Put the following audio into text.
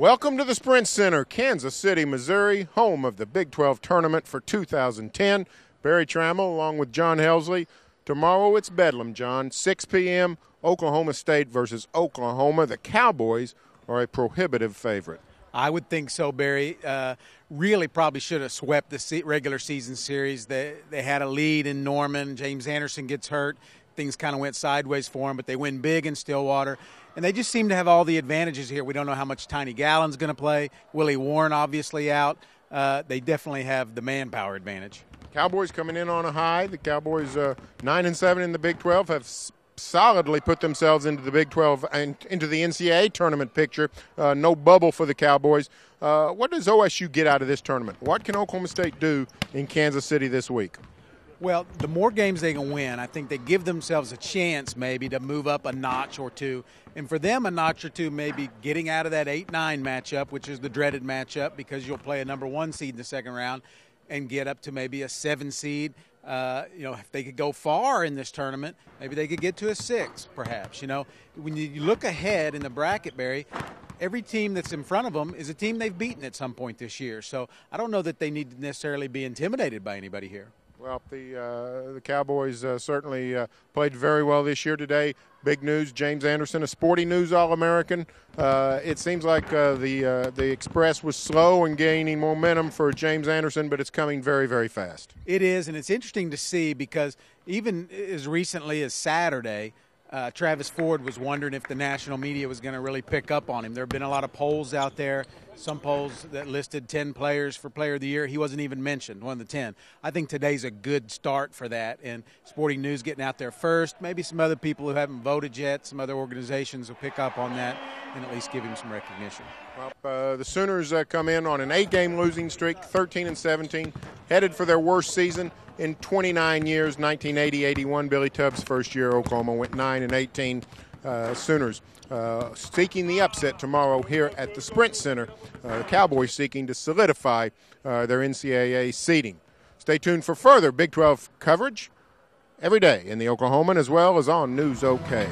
Welcome to the Sprint Center, Kansas City, Missouri, home of the Big 12 tournament for 2010. Barry Tramel along with John Helsley. Tomorrow it's Bedlam, John, 6 p.m., Oklahoma State versus Oklahoma. The Cowboys are a prohibitive favorite. I would think so, Barry. Really probably should have swept the regular season series. They had a lead in Norman. James Anderson gets hurt. Things kind of went sideways for them, but they win big in Stillwater. And they just seem to have all the advantages here. We don't know how much Tiny Gallen's going to play. Willie Warren obviously out. They definitely have the manpower advantage. Cowboys coming in on a high. The Cowboys 9-7 in the Big 12 have solidly put themselves into the Big 12 and into the NCAA tournament picture. No bubble for the Cowboys. What does OSU get out of this tournament? What can Oklahoma State do in Kansas City this week? Well, the more games they can win, I think they give themselves a chance maybe to move up a notch or two. And for them, a notch or two, maybe getting out of that 8-9 matchup, which is the dreaded matchup because you'll play a number 1 seed in the second round and get up to maybe a 7 seed. If they could go far in this tournament, maybe they could get to a 6, perhaps. When you look ahead in the bracket, Barry, every team that's in front of them is a team they've beaten at some point this year. So I don't know that they need to necessarily be intimidated by anybody here. Well, the Cowboys certainly played very well this year today. Big news, James Anderson, a Sporting News All-American. It seems like the Express was slow in gaining momentum for James Anderson, but it's coming very, very fast. It is, and it's interesting to see because even as recently as Saturday, Travis Ford was wondering if the national media was going to really pick up on him. There have been a lot of polls out there, some polls that listed 10 players for Player of the Year. He wasn't even mentioned, one of the 10. I think today's a good start for that, and Sporting News getting out there first. Maybe some other people who haven't voted yet, some other organizations will pick up on that and at least give him some recognition. Well, the Sooners come in on an 8-game losing streak, 13-17, headed for their worst season in 29 years, 1980-81, Billy Tubbs' first year. Oklahoma went 9-18. Sooners seeking the upset tomorrow here at the Sprint Center. The Cowboys seeking to solidify their NCAA seeding. Stay tuned for further Big 12 coverage every day in the Oklahoman as well as on News OK.